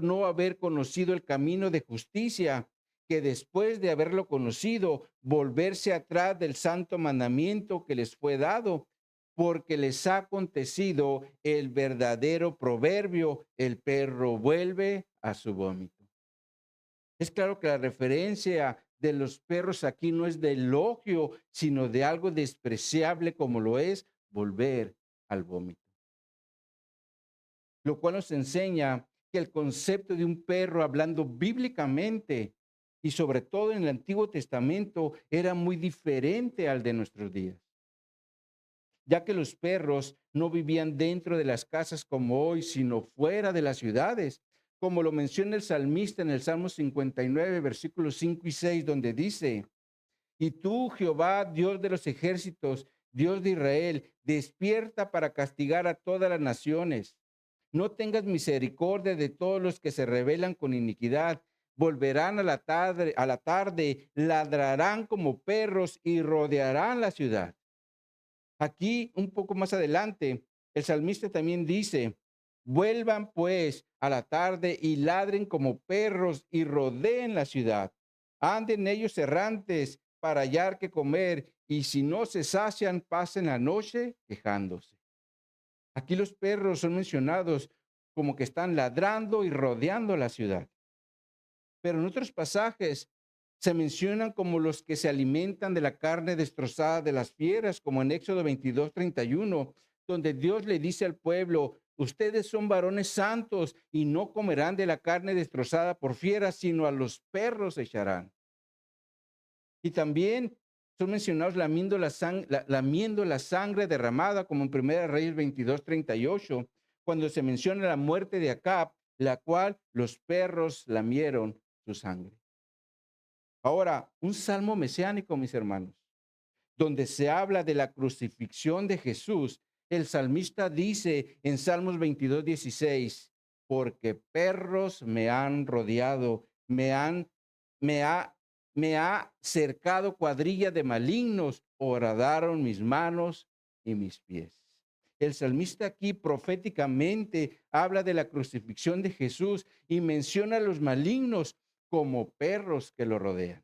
A: no haber conocido el camino de justicia, que después de haberlo conocido, volverse atrás del santo mandamiento que les fue dado, porque les ha acontecido el verdadero proverbio, el perro vuelve a su vómito. Es claro que la referencia de los perros aquí no es de elogio, sino de algo despreciable como lo es volver al vómito. Lo cual nos enseña que el concepto de un perro, hablando bíblicamente, y sobre todo en el Antiguo Testamento era muy diferente al de nuestros días, ya que los perros no vivían dentro de las casas como hoy, sino fuera de las ciudades, como lo menciona el salmista en el Salmo 59, versículos 5 y 6, donde dice: y tú, Jehová, Dios de los ejércitos, Dios de Israel, despierta para castigar a todas las naciones. No tengas misericordia de todos los que se rebelan con iniquidad. Volverán a la tarde, ladrarán como perros y rodearán la ciudad. Aquí, un poco más adelante, el salmista también dice: vuelvan pues a la tarde y ladren como perros y rodeen la ciudad. Anden ellos errantes para hallar que comer, y si no se sacian, pasen la noche quejándose. Aquí los perros son mencionados como que están ladrando y rodeando la ciudad. Pero en otros pasajes se mencionan como los que se alimentan de la carne destrozada de las fieras, como en Éxodo 22:31, donde Dios le dice al pueblo: ustedes son varones santos y no comerán de la carne destrozada por fieras, sino a los perros echarán. Y también son mencionados lamiendo la sangre derramada, como en Primera Reyes 22:38, cuando se menciona la muerte de Acab, la cual los perros lamieron su sangre. Ahora, un salmo mesiánico, mis hermanos, donde se habla de la crucifixión de Jesús. El salmista dice en Salmos 22:16: porque perros me han rodeado, me ha, me ha cercado cuadrilla de malignos, horadaron mis manos y mis pies. El salmista aquí proféticamente habla de la crucifixión de Jesús y menciona a los malignos como perros que lo rodean.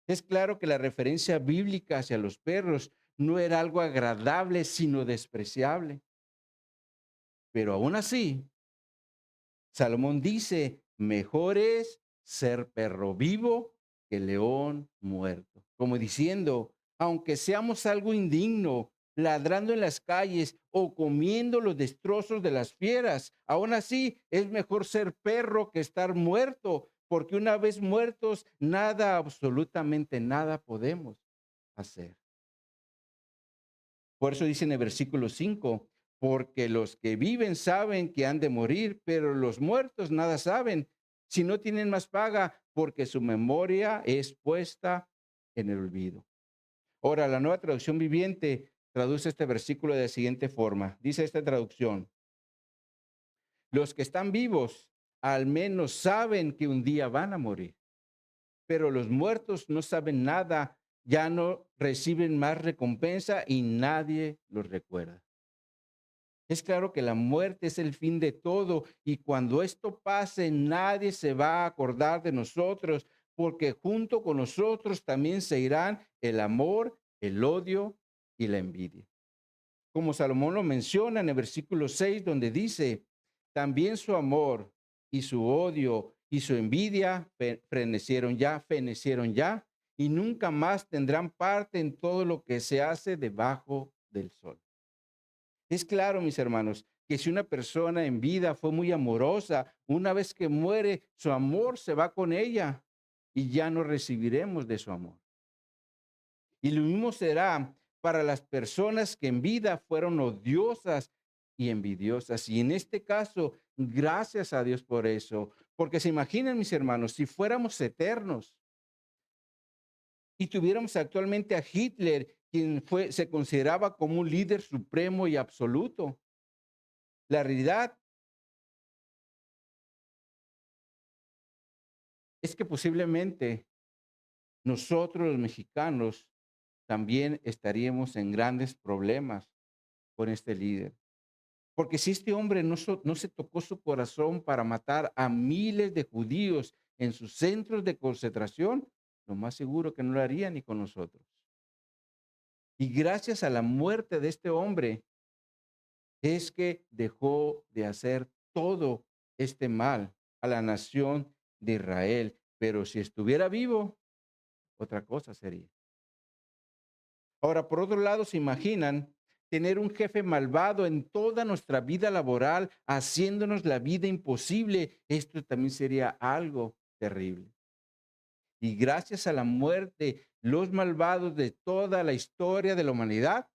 A: Es claro que la referencia bíblica hacia los perros no era algo agradable, sino despreciable. Pero aún así, Salomón dice: mejor es ser perro vivo que león muerto. Como diciendo, aunque seamos algo indigno, ladrando en las calles o comiendo los destrozos de las fieras, aún así es mejor ser perro que estar muerto, porque una vez muertos, nada, absolutamente nada podemos hacer. Por eso dice en el versículo 5: porque los que viven saben que han de morir, pero los muertos nada saben, si no tienen más paga, porque su memoria es puesta en el olvido. Ahora, la Nueva Traducción Viviente traduce este versículo de la siguiente forma. Dice esta traducción: los que están vivos al menos saben que un día van a morir, pero los muertos no saben nada, ya no reciben más recompensa y nadie los recuerda. Es claro que la muerte es el fin de todo, y cuando esto pase, nadie se va a acordar de nosotros, porque junto con nosotros también se irán el amor, el odio y la envidia. Como Salomón lo menciona en el versículo 6, donde dice: también su amor y su odio y su envidia fenecieron ya, y nunca más tendrán parte en todo lo que se hace debajo del sol. Es claro, mis hermanos, que si una persona en vida fue muy amorosa, una vez que muere, su amor se va con ella y ya no recibiremos de su amor. Y lo mismo será para las personas que en vida fueron odiosas y envidiosas. Y en este caso, gracias a Dios por eso. Porque se imaginan, mis hermanos, si fuéramos eternos y tuviéramos actualmente a Hitler, quien se consideraba como un líder supremo y absoluto. La realidad es que posiblemente nosotros los mexicanos también estaríamos en grandes problemas con este líder. Porque si este hombre no se tocó su corazón para matar a miles de judíos en sus centros de concentración, lo más seguro que no lo haría ni con nosotros. Y gracias a la muerte de este hombre es que dejó de hacer todo este mal a la nación de Israel. Pero si estuviera vivo, otra cosa sería. Ahora, por otro lado, se imaginan tener un jefe malvado en toda nuestra vida laboral, haciéndonos la vida imposible. Esto también sería algo terrible. Y gracias a la muerte, los malvados de toda la historia de la humanidad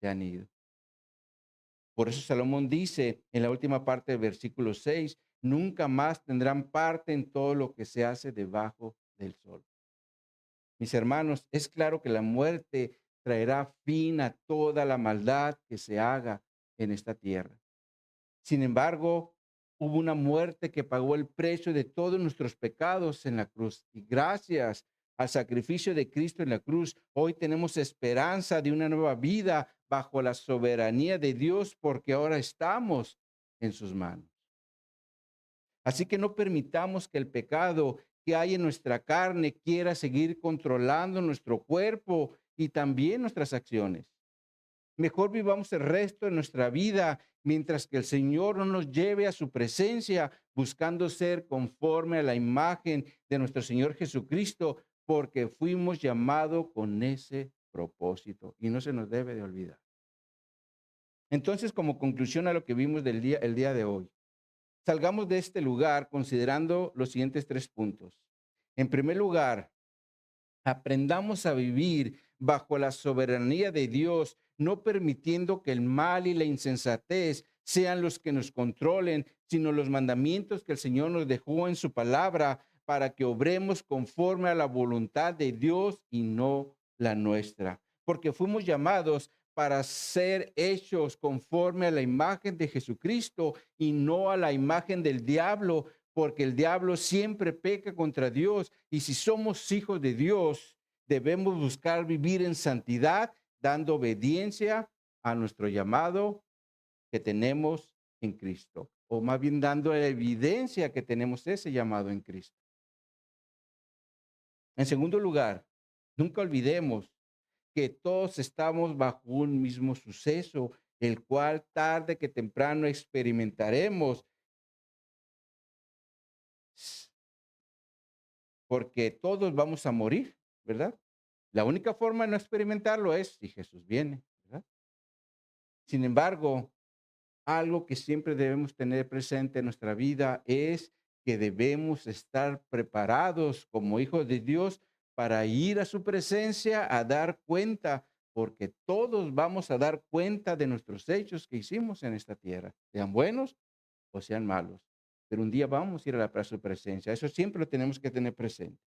A: se han ido. Por eso Salomón dice en la última parte del versículo 6: nunca más tendrán parte en todo lo que se hace debajo del sol. Mis hermanos, es claro que la muerte traerá fin a toda la maldad que se haga en esta tierra. Sin embargo, hubo una muerte que pagó el precio de todos nuestros pecados en la cruz. Y gracias al sacrificio de Cristo en la cruz, hoy tenemos esperanza de una nueva vida bajo la soberanía de Dios, porque ahora estamos en sus manos. Así que no permitamos que el pecado que hay en nuestra carne quiera seguir controlando nuestro cuerpo y también nuestras acciones. Mejor vivamos el resto de nuestra vida mientras que el Señor no nos lleve a su presencia, buscando ser conforme a la imagen de nuestro Señor Jesucristo, porque fuimos llamados con ese propósito y no se nos debe de olvidar. Entonces, como conclusión a lo que vimos el día de hoy, salgamos de este lugar considerando los siguientes 3 puntos. En primer lugar, aprendamos a vivir bajo la soberanía de Dios, no permitiendo que el mal y la insensatez sean los que nos controlen, sino los mandamientos que el Señor nos dejó en su palabra para que obremos conforme a la voluntad de Dios y no la nuestra. Porque fuimos llamados para ser hechos conforme a la imagen de Jesucristo y no a la imagen del diablo, porque el diablo siempre peca contra Dios. Y si somos hijos de Dios, debemos buscar vivir en santidad, dando obediencia a nuestro llamado que tenemos en Cristo, o más bien dando la evidencia que tenemos ese llamado en Cristo. En segundo lugar, nunca olvidemos que todos estamos bajo un mismo suceso, el cual tarde que temprano experimentaremos, porque todos vamos a morir, ¿verdad? La única forma de no experimentarlo es si Jesús viene, ¿verdad? Sin embargo, algo que siempre debemos tener presente en nuestra vida es que debemos estar preparados como hijos de Dios para ir a su presencia a dar cuenta, porque todos vamos a dar cuenta de nuestros hechos que hicimos en esta tierra, sean buenos o sean malos. Pero un día vamos a ir a su presencia. Eso siempre lo tenemos que tener presente.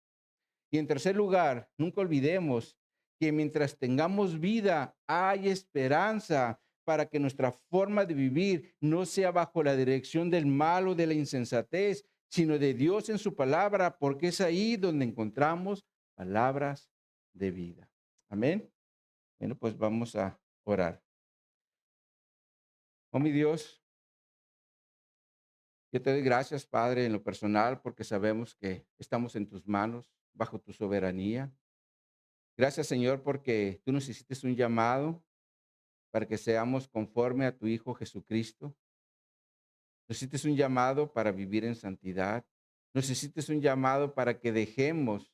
A: Y en tercer lugar, nunca olvidemos que mientras tengamos vida, hay esperanza para que nuestra forma de vivir no sea bajo la dirección del mal o de la insensatez, sino de Dios en su palabra, porque es ahí donde encontramos palabras de vida. Amén. Bueno, pues vamos a orar. Oh, mi Dios, yo te doy gracias, Padre, en lo personal, porque sabemos que estamos en tus manos, bajo tu soberanía. Gracias, Señor, porque tú nos hiciste un llamado para que seamos conforme a tu Hijo Jesucristo. Nos hiciste un llamado para vivir en santidad. Nos hiciste un llamado para que dejemos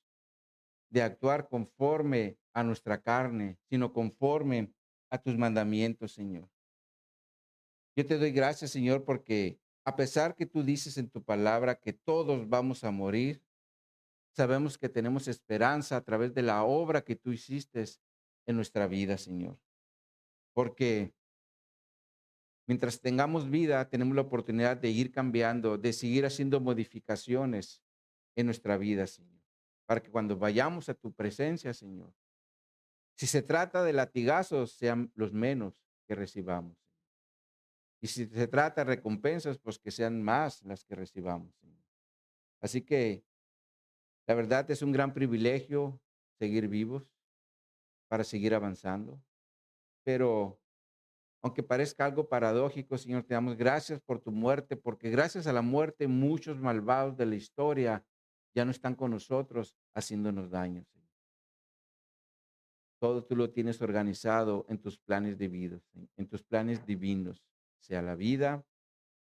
A: de actuar conforme a nuestra carne, sino conforme a tus mandamientos, Señor. Yo te doy gracias, Señor, porque a pesar que tú dices en tu palabra que todos vamos a morir, sabemos que tenemos esperanza a través de la obra que tú hiciste en nuestra vida, Señor. Porque mientras tengamos vida, tenemos la oportunidad de ir cambiando, de seguir haciendo modificaciones en nuestra vida, Señor. Para que cuando vayamos a tu presencia, Señor, si se trata de latigazos, sean los menos que recibamos. Y si se trata de recompensas, pues que sean más las que recibamos, Señor. Así que la verdad es un gran privilegio seguir vivos para seguir avanzando. Pero aunque parezca algo paradójico, Señor, te damos gracias por tu muerte, porque gracias a la muerte muchos malvados de la historia ya no están con nosotros haciéndonos daño, Señor. Todo tú lo tienes organizado en tus planes divinos, en tus planes divinos, sea la vida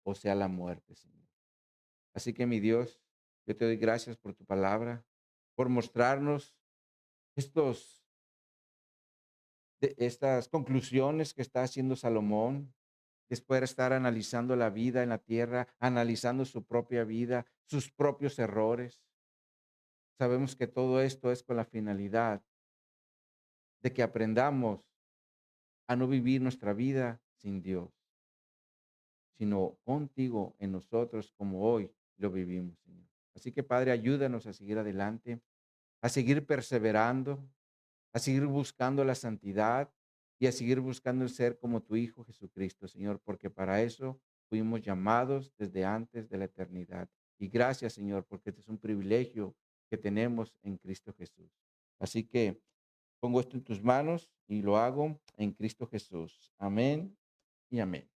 A: o sea la muerte, Señor. Así que, mi Dios, yo te doy gracias por tu palabra, por mostrarnos estos, estas conclusiones que está haciendo Salomón, después de estar analizando la vida en la tierra, analizando su propia vida, sus propios errores. Sabemos que todo esto es con la finalidad de que aprendamos a no vivir nuestra vida sin Dios, sino contigo en nosotros como hoy lo vivimos, Señor. Así que, Padre, ayúdanos a seguir adelante, a seguir perseverando, a seguir buscando la santidad y a seguir buscando el ser como tu Hijo Jesucristo, Señor, porque para eso fuimos llamados desde antes de la eternidad. Y gracias, Señor, porque este es un privilegio que tenemos en Cristo Jesús. Así que pongo esto en tus manos y lo hago en Cristo Jesús. Amén y amén.